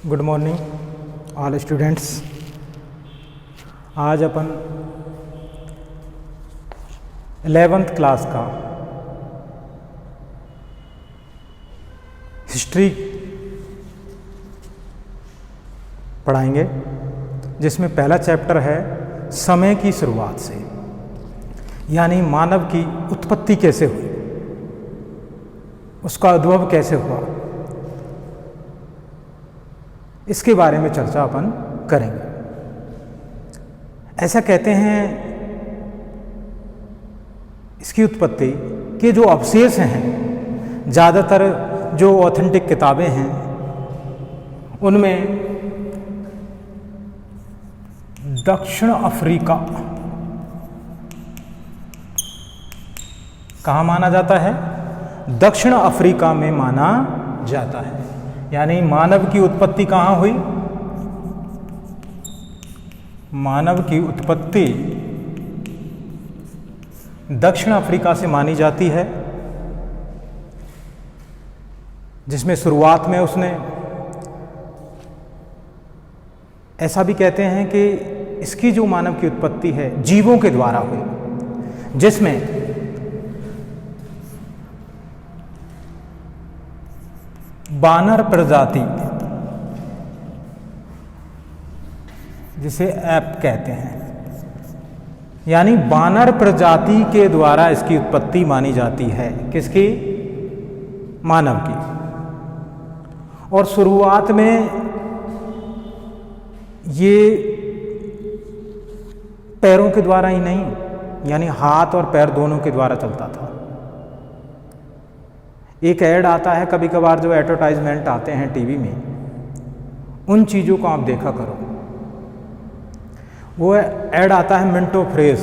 Good morning all students. आज अपन 11th class का history पढ़ाएंगे, जिसमें पहला चैप्टर है समय की शुरुआत से, यानी मानव की उत्पत्ति कैसे हुई, उसका उद्भव कैसे हुआ, इसके बारे में चर्चा अपन करेंगे। ऐसा कहते हैं इसकी उत्पत्ति के जो अवशेष हैं, ज़्यादातर जो ऑथेंटिक किताबें हैं उनमें दक्षिण अफ्रीका कहाँ माना जाता है? दक्षिण अफ्रीका में माना जाता है। यानी मानव की उत्पत्ति कहाँ हुई? मानव की उत्पत्ति दक्षिण अफ्रीका से मानी जाती है, जिसमें शुरुआत में उसने, ऐसा भी कहते हैं कि इसकी जो मानव की उत्पत्ति है जीवों के द्वारा हुई, जिसमें बानर प्रजाति, जिसे ऐप कहते हैं, यानी बानर प्रजाति के द्वारा इसकी उत्पत्ति मानी जाती है। किसकी? मानव की। और शुरुआत में ये पैरों के द्वारा ही नहीं, यानी हाथ और पैर दोनों के द्वारा चलता था। एक ऐड आता है कभी कभार, जो एडवर्टाइजमेंट आते हैं टीवी में, उन चीज़ों को आप देखा करो। वो ऐड आता है मिंटो फ्रेश।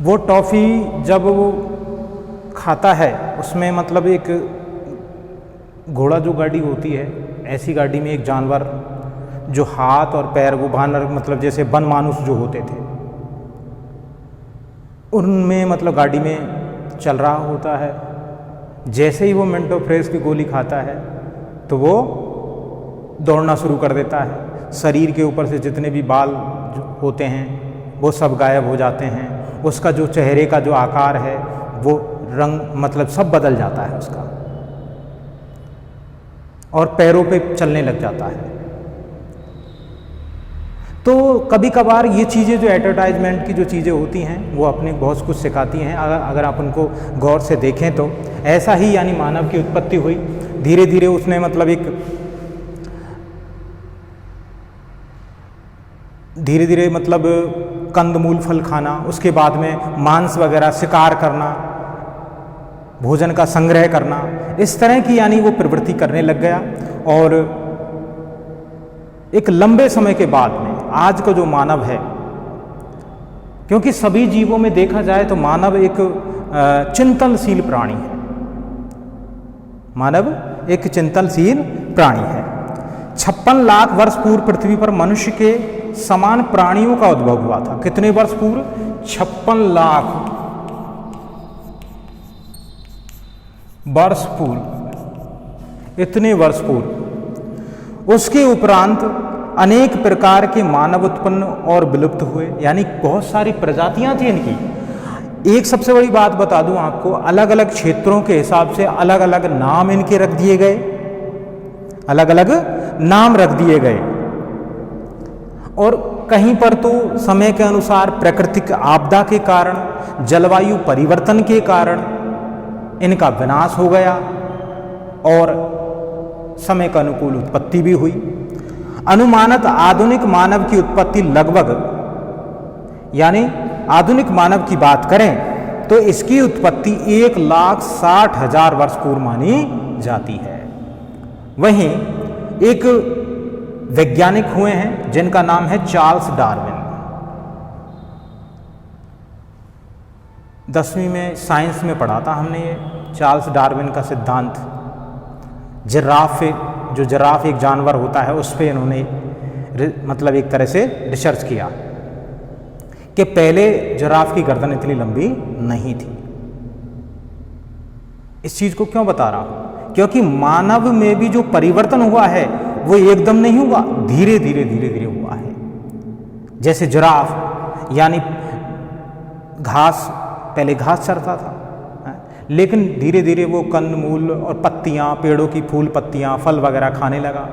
वो टॉफ़ी जब वो खाता है, उसमें मतलब एक घोड़ा जो गाड़ी होती है, ऐसी गाड़ी में एक जानवर जो हाथ और पैर, वो बानर मतलब जैसे वन मानुष जो होते थे, उनमें मतलब गाड़ी में चल रहा होता है। जैसे ही वो मिंटो फ्रेश की गोली खाता है तो वो दौड़ना शुरू कर देता है। शरीर के ऊपर से जितने भी बाल जो होते हैं वो सब गायब हो जाते हैं। उसका जो चेहरे का जो आकार है, वो रंग मतलब सब बदल जाता है उसका, और पैरों पे चलने लग जाता है। तो कभी कभार ये चीज़ें जो एडवर्टाइजमेंट की जो चीज़ें होती हैं, वो अपने बहुत कुछ सिखाती हैं। अगर आप उनको गौर से देखें तो ऐसा ही यानी मानव की उत्पत्ति हुई। धीरे धीरे उसने मतलब धीरे धीरे मतलब कंदमूल फल खाना, उसके बाद में मांस वगैरह शिकार करना, भोजन का संग्रह करना, इस तरह की यानी वो प्रवृत्ति करने लग गया। और एक लंबे समय के बाद में आज का जो मानव है, क्योंकि सभी जीवों में देखा जाए तो मानव एक चिंतनशील प्राणी है। मानव एक चिंतनशील प्राणी है। 56 लाख वर्ष पूर्व पृथ्वी पर मनुष्य के समान प्राणियों का उद्भव हुआ था। कितने वर्ष पूर्व? 56 लाख वर्ष पूर्व, इतने वर्ष पूर्व। उसके उपरांत अनेक प्रकार के मानव उत्पन्न और विलुप्त हुए, यानी बहुत सारी प्रजातियां थी इनकी। एक सबसे बड़ी बात बता दूं आपको, अलग अलग क्षेत्रों के हिसाब से अलग अलग नाम इनके रख दिए गए, अलग अलग नाम रख दिए गए। और कहीं पर तो समय के अनुसार प्राकृतिक आपदा के कारण, जलवायु परिवर्तन के कारण इनका विनाश हो गया, और समय का अनुकूल उत्पत्ति भी हुई। अनुमानित आधुनिक मानव की उत्पत्ति लगभग, यानी आधुनिक मानव की बात करें तो इसकी उत्पत्ति 1,60,000 वर्ष पूर्व मानी जाती है। वहीं एक वैज्ञानिक हुए हैं जिनका नाम है चार्ल्स डार्विन। 10वीं में साइंस में पढ़ा था हमने ये चार्ल्स डार्विन का सिद्धांत। जिराफ एक जानवर होता है, उस पर इन्होंने मतलब एक तरह से रिसर्च किया कि पहले जिराफ की गर्दन इतनी लंबी नहीं थी। इस चीज़ को क्यों बता रहा हूँ? क्योंकि मानव में भी जो परिवर्तन हुआ है वो एकदम नहीं हुआ, धीरे धीरे धीरे धीरे हुआ है। जैसे जिराफ यानी घास, पहले घास चरता था, लेकिन धीरे धीरे वो कंदमूल और पत्तियां, पेड़ों की फूल पत्तियां, फल वगैरह खाने लगा,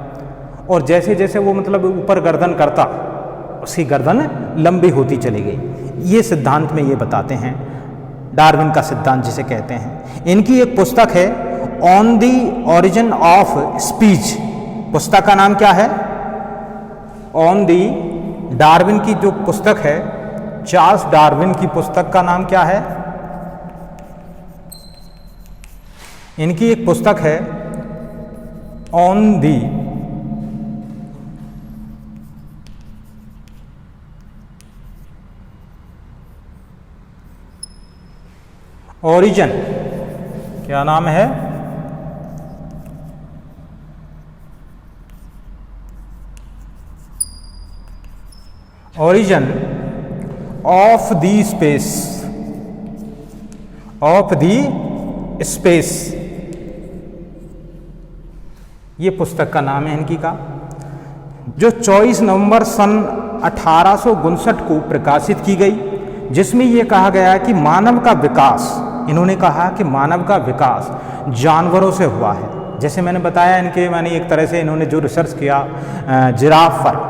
और जैसे जैसे वो मतलब ऊपर गर्दन करता, उसकी गर्दन लंबी होती चली गई। ये सिद्धांत में ये बताते हैं, डार्विन का सिद्धांत जिसे कहते हैं। इनकी एक पुस्तक है on the origin of speech. पुस्तक का नाम क्या है? ऑन दी डार्विन की जो पुस्तक है, चार्ल्स डार्विन की पुस्तक का नाम क्या है? इनकी एक पुस्तक है ऑन दी ओरिजिन, क्या नाम है? Origin of the space, of the space, ये पुस्तक का नाम है इनकी का, जो 24 नवंबर सन 1859 को प्रकाशित की गई, जिसमें यह कहा गया कि मानव का विकास, इन्होंने कहा कि मानव का विकास जानवरों से हुआ है। जैसे मैंने बताया, इनके माने एक तरह से इन्होंने जो रिसर्च किया जिराफ पर,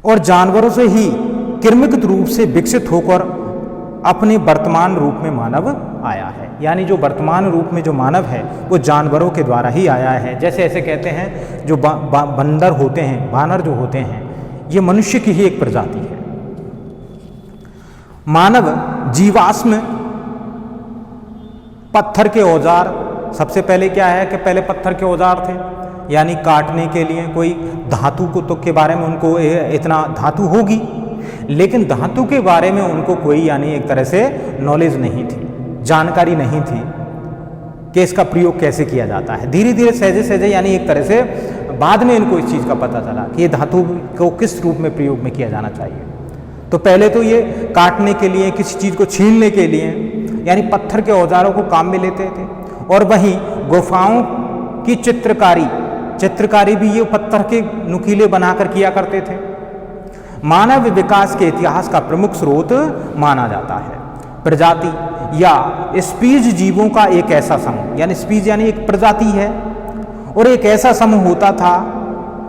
और जानवरों से ही क्रमिक रूप से विकसित होकर अपने वर्तमान रूप में मानव आया है। यानी जो वर्तमान रूप में जो मानव है वो जानवरों के द्वारा ही आया है। जैसे ऐसे कहते हैं जो बंदर होते हैं, बानर जो होते हैं, ये मनुष्य की ही एक प्रजाति है। मानव जीवाश्म पत्थर के औजार, सबसे पहले क्या है कि पहले पत्थर के औजार थे, यानी काटने के लिए कोई धातु को तो के बारे में उनको इतना धातु होगी, लेकिन धातु के बारे में उनको कोई यानी एक तरह से नॉलेज नहीं थी, जानकारी नहीं थी कि इसका प्रयोग कैसे किया जाता है। धीरे धीरे सहजे सहजे यानी एक तरह से बाद में इनको इस चीज़ का पता चला कि ये धातु को किस रूप में प्रयोग में किया जाना चाहिए। तो पहले तो ये काटने के लिए, किसी चीज़ को छीनने के लिए यानी पत्थर के औजारों को काम में लेते थे, और वहीं गुफाओं की चित्रकारी भी ये पत्थर के नुकीले बनाकर किया करते थे। मानव विकास के इतिहास का प्रमुख स्रोत माना जाता है प्रजाति या स्पीज जीवों का एक ऐसा समूह, यानी स्पीज यानी एक प्रजाति है, और एक ऐसा समूह होता था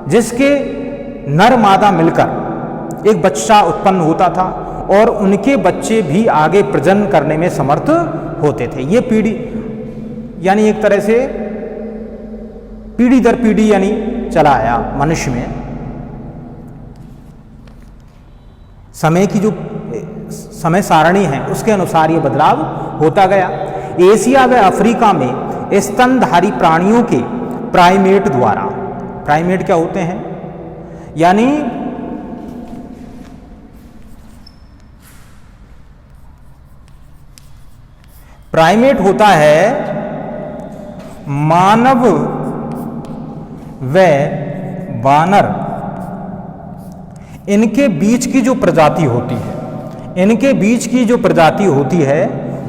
जिसके नर मादा मिलकर एक बच्चा उत्पन्न होता था, और उनके बच्चे भी आगे प्रजनन करने में समर्थ होते थे। ये पीढ़ी यानी एक तरह से पीढ़ी दर पीढ़ी यानी चला आया मनुष्य में। समय की जो समय सारणी है उसके अनुसार ये बदलाव होता गया। एशिया व अफ्रीका में स्तनधारी प्राणियों के प्राइमेट द्वारा, प्राइमेट क्या होते हैं? यानी प्राइमेट होता है मानव व वानर, इनके बीच की जो प्रजाति होती है, इनके बीच की जो प्रजाति होती है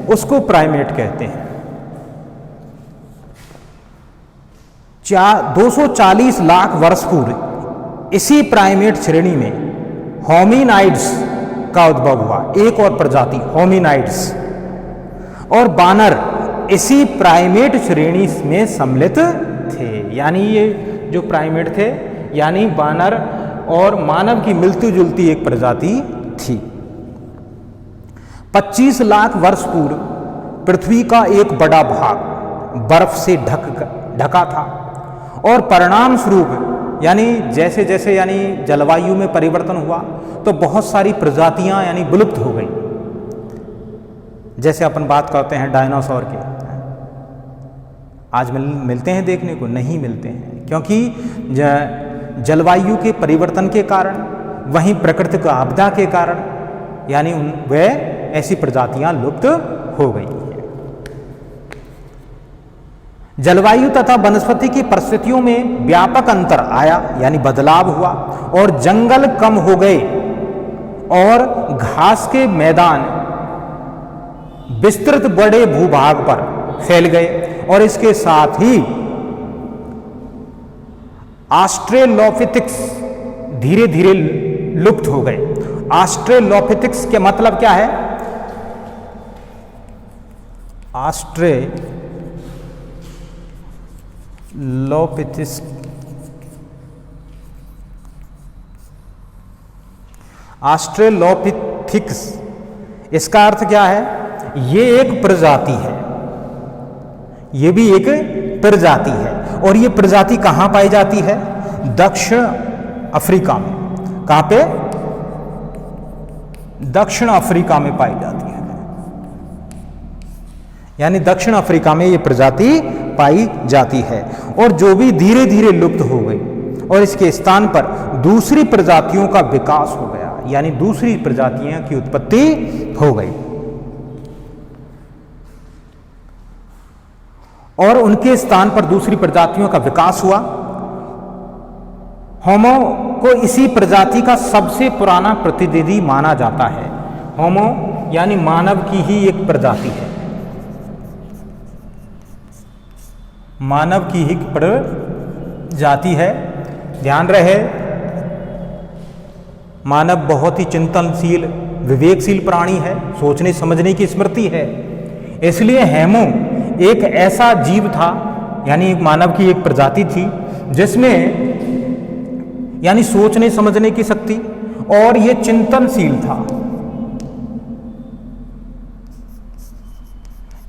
उसको प्राइमेट कहते हैं। 240 लाख वर्ष पूर्व इसी प्राइमेट श्रेणी में होमिनाइड्स का उद्भव हुआ, एक और प्रजाति होमिनाइड्स, और बानर इसी प्राइमेट श्रेणी में सम्मिलित थे। यानी ये जो प्राइमेट थे यानी बानर और मानव की मिलती जुलती एक प्रजाति थी। 25 लाख वर्ष पूर्व पृथ्वी का एक बड़ा भाग बर्फ से ढका था, और परिणाम स्वरूप यानी जैसे जैसे यानी जलवायु में परिवर्तन हुआ तो बहुत सारी प्रजातियां यानी विलुप्त हो गई। जैसे अपन बात करते हैं डायनासोर के, आज मिलते हैं देखने को? नहीं मिलते हैं, क्योंकि जलवायु के परिवर्तन के कारण, वहीं प्राकृतिक आपदा के कारण यानी वे ऐसी प्रजातियां लुप्त हो गई हैं। जलवायु तथा वनस्पति की परिस्थितियों में व्यापक अंतर आया, यानी बदलाव हुआ, और जंगल कम हो गए और घास के मैदान विस्तृत बड़े भूभाग पर फैल गए और इसके साथ ही ऑस्ट्रेलोपिथेक्स धीरे धीरे लुप्त हो गए। ऑस्ट्रेलोपिथेक्स के मतलब क्या है? ऑस्ट्रेलोपिथेक्स ऑस्ट्रेलोपिथेक्स इसका अर्थ क्या है? ये एक प्रजाति है, ये भी एक प्रजाति है और ये प्रजाति कहां पाई जाती है? दक्षिण अफ्रीका में। कहां पे? दक्षिण अफ्रीका में पाई जाती है, यानी दक्षिण अफ्रीका में ये प्रजाति पाई जाती है और जो भी धीरे धीरे लुप्त हो गई और इसके स्थान पर दूसरी प्रजातियों का विकास हो गया, यानी दूसरी प्रजातियों की उत्पत्ति हो गई और उनके स्थान पर दूसरी प्रजातियों का विकास हुआ। होमो को इसी प्रजाति का सबसे पुराना प्रतिनिधि माना जाता है। होमो यानी मानव की ही एक प्रजाति है, मानव की ही प्रजाति है। ध्यान रहे, मानव बहुत ही चिंतनशील विवेकशील प्राणी है, सोचने समझने की स्मृति है। इसलिए हेमो एक ऐसा जीव था, यानी एक मानव की एक प्रजाति थी जिसमें यानी सोचने समझने की शक्ति और ये चिंतनशील था,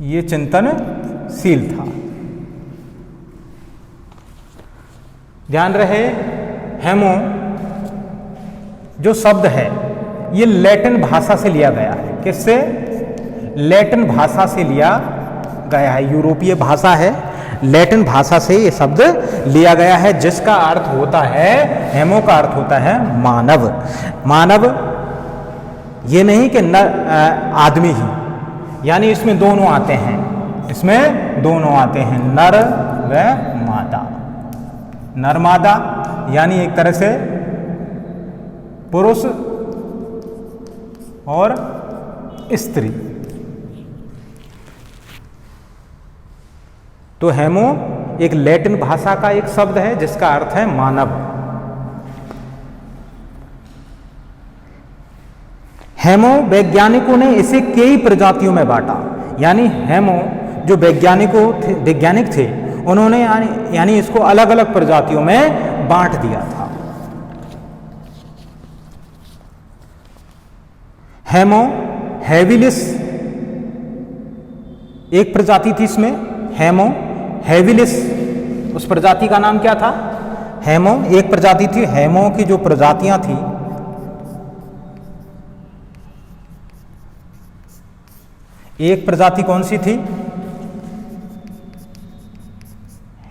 ये चिंतनशील था। ध्यान रहे, हेमो जो शब्द है ये लैटिन भाषा से लिया गया है। किससे? लैटिन भाषा से लिया गया है, यूरोपीय भाषा है, लैटिन भाषा से ये शब्द लिया गया है जिसका अर्थ होता है, हेमो का अर्थ होता है मानव। मानव ये नहीं कि आदमी ही, यानी इसमें दोनों आते हैं, इसमें दोनों आते हैं, नर व मादा। नर मादा यानी एक तरह से पुरुष और स्त्री। तो हेमो एक लैटिन भाषा का एक शब्द है जिसका अर्थ है मानव। हेमो वैज्ञानिकों ने इसे कई प्रजातियों में बांटा, यानी हेमो जो वैज्ञानिक थे उन्होंने यानी इसको अलग अलग प्रजातियों में बांट दिया था। हेमो हेविलिस एक प्रजाति थी, इसमें हेमो हेविलिस उस प्रजाति का नाम क्या था? हेमो एक प्रजाति थी। हेमो की जो प्रजातियां थी, एक प्रजाति कौन सी थी?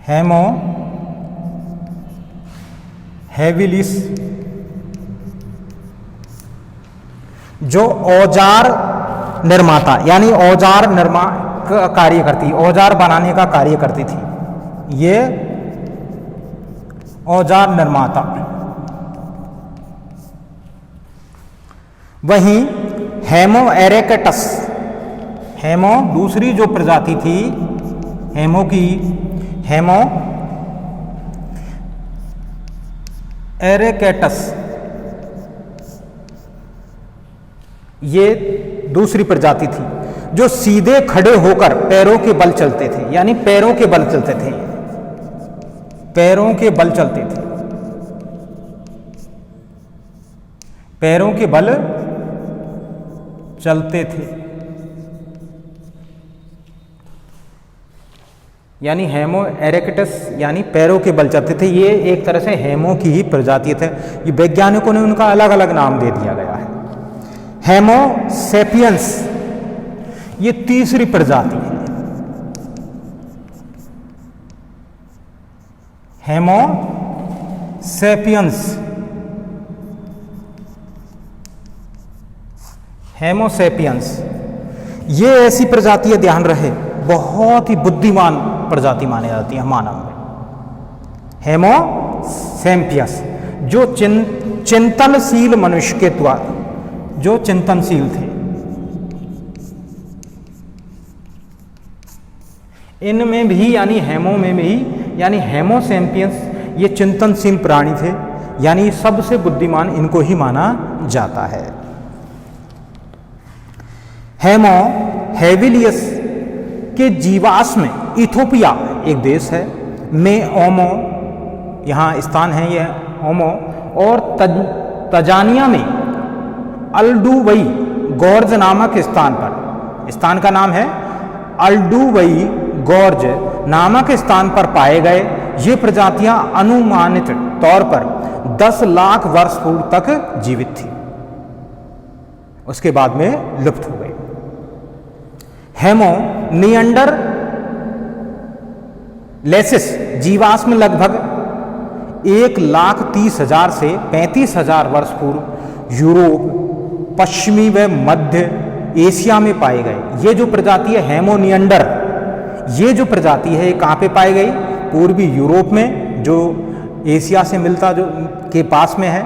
हेमो हेविलिस जो औजार निर्माता यानी औजार कार्य करती, औजार बनाने का कार्य करती थी, ये औजार निर्माता। वहीं हेमो एरेक्टस, हेमो दूसरी जो प्रजाति थी हेमो की, हेमो एरेक्टस, ये दूसरी प्रजाति थी जो सीधे खड़े होकर पैरों के बल चलते थे, यानी पैरों के बल चलते थे, पैरों के बल चलते थे, पैरों के बल चलते थे। यानी हेमो एरेक्टस यानी पैरों के बल चलते थे। ये एक तरह से हेमो की ही प्रजाति थे। ये वैज्ञानिकों ने उनका अलग अलग नाम दे दिया गया है। हेमो सेपियंस ये तीसरी प्रजाति है। हेमो सेपियंस, हेमो सेपियंस ये ऐसी प्रजाति है, ध्यान रहे, बहुत ही बुद्धिमान प्रजाति मानी जाती है मानव में। हेमो सेपियंस जो चिंतनशील मनुष्य के द्वारा, जो चिंतनशील थे, इनमें भी यानी हेमो में भी यानी हेमो सैपियंस ये चिंतनशील प्राणी थे, यानी सबसे बुद्धिमान इनको ही माना जाता है। हेमो हेविलियस के जीवाश्म इथोपिया एक देश है में ओमो यहाँ स्थान है यह ओमो, और तजानिया में अल्डुवई गॉर्ज नामक स्थान पर, स्थान का नाम है अल्डुवई गॉर्ज नामक स्थान पर पाए गए ये प्रजातियां अनुमानित तौर पर 10 लाख वर्ष पूर्व तक जीवित थी, उसके बाद में लुप्त हो गई। हेमो निएंडर लेसिस जीवाश्म लगभग 1,30,000 से 35,000 वर्ष पूर्व यूरोप, पश्चिमी व मध्य एशिया में पाए गए। ये जो प्रजाति है हेमो निएंडर, ये जो प्रजाति है ये कहाँ पे पाई गई? पूर्वी यूरोप में जो एशिया से मिलता जो के पास में है,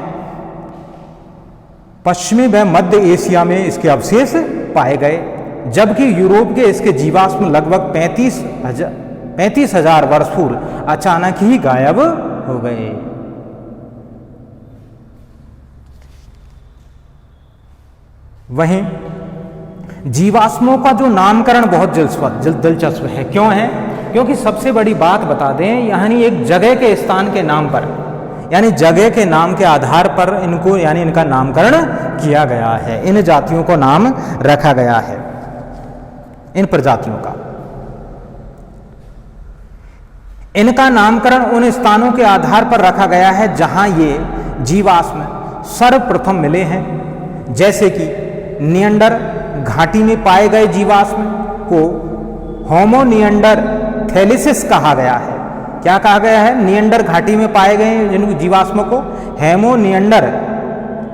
पश्चिमी व मध्य एशिया में इसके अवशेष पाए गए, जबकि यूरोप के इसके जीवाश्म लगभग 35,000 वर्ष पूर्व अचानक ही गायब हो गए। वहीं जीवाश्मों का जो नामकरण बहुत दिलचस्प है। क्यों है? क्योंकि सबसे बड़ी बात बता दें, यानी एक जगह के स्थान के नाम पर, यानी जगह के नाम के आधार पर इनको यानी इनका नामकरण किया गया है, इन जातियों को नाम रखा गया है, इन प्रजातियों का। इनका नामकरण उन स्थानों के आधार पर रखा गया है जहां ये जीवाश्म सर्वप्रथम मिले हैं, जैसे कि निएंडर घाटी में पाए गए जीवाश्म को होमो निएंडर थैलिसिस कहा गया है। क्या कहा गया है? निएंडर घाटी में पाए गए जिन जीवाश्मों को हेमो निएंडर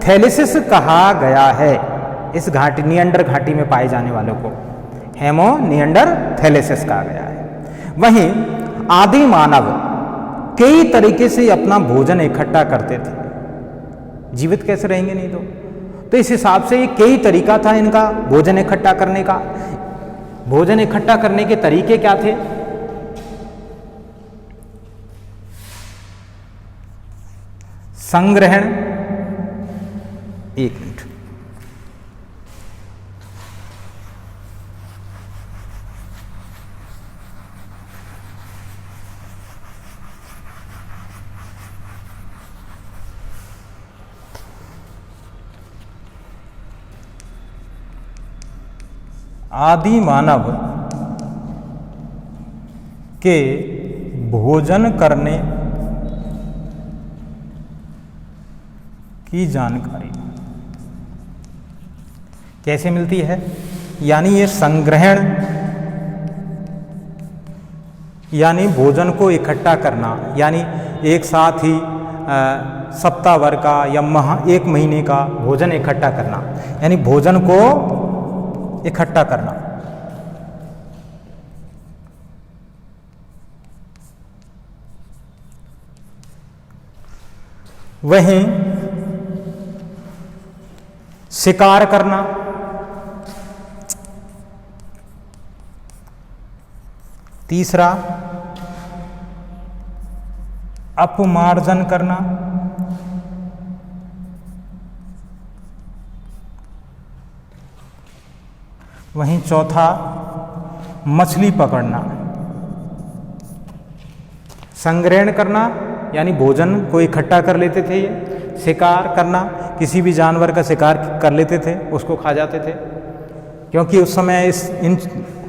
थैलिसिस कहा गया है। इस घाटी निएंडर घाटी में पाए जाने वालों को हेमो निएंडर थैलिसिस कहा गया है। वहीं आदि मानव कई तरीके से अपना भोजन इकट्ठा करते थे, जीवित कैसे रहेंगे नहीं तो इस हिसाब से कई तरीका था इनका भोजन इकट्ठा करने का। भोजन इकट्ठा करने के तरीके क्या थे? संग्रहण, एक मिनट, आदि मानव के भोजन करने की जानकारी कैसे मिलती है? यानी ये संग्रहण यानी भोजन को इकट्ठा करना, यानी एक साथ ही सप्ताह भर का या एक महीने का भोजन इकट्ठा करना, यानी भोजन को इकट्ठा करना। वहीं शिकार करना, तीसरा अपमार्जन करना, वहीं चौथा मछली पकड़ना। संग्रहण करना यानी भोजन को इकट्ठा कर लेते थे ये, शिकार करना किसी भी जानवर का शिकार कर लेते थे, उसको खा जाते थे, क्योंकि उस समय इन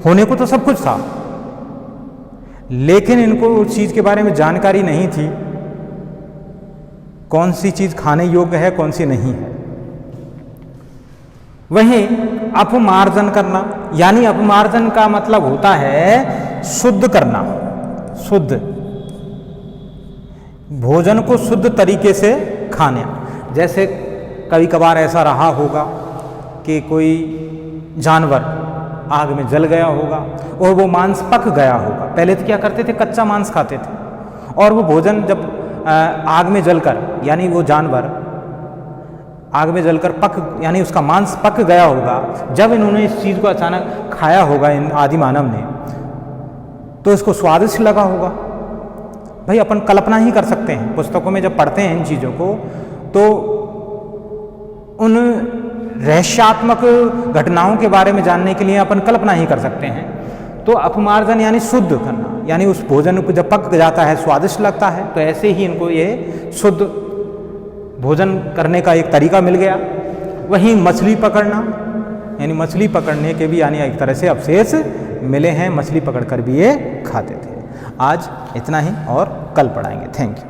होने को तो सब कुछ था, लेकिन इनको उस चीज़ के बारे में जानकारी नहीं थी, कौन सी चीज़ खाने योग्य है कौन सी नहीं है। वहीं अपमार्जन करना, यानी अपमार्जन का मतलब होता है शुद्ध करना, शुद्ध भोजन को शुद्ध तरीके से खाने। जैसे कभी कभार ऐसा रहा होगा कि कोई जानवर आग में जल गया होगा और वो मांस पक गया होगा। पहले तो क्या करते थे, कच्चा मांस खाते थे, और वो भोजन जब आग में जलकर यानी वो जानवर आग में जलकर पक यानी उसका मांस पक गया होगा, जब इन्होंने इस चीज़ को अचानक खाया होगा इन आदि मानव ने, तो इसको स्वादिष्ट लगा होगा। भाई अपन कल्पना ही कर सकते हैं, पुस्तकों में जब पढ़ते हैं इन चीज़ों को तो उन रहस्यात्मक घटनाओं के बारे में जानने के लिए अपन कल्पना ही कर सकते हैं। तो अपमार्जन यानी शुद्ध करना, यानी उस भोजन को जब पक जाता है स्वादिष्ट लगता है, तो ऐसे ही इनको ये शुद्ध भोजन करने का एक तरीका मिल गया। वहीं मछली पकड़ना, यानी मछली पकड़ने के भी यानी एक तरह से अवशेष मिले हैं, मछली पकड़कर भी ये खाते थे। आज इतना ही और कल पढ़ाएंगे। Thank you.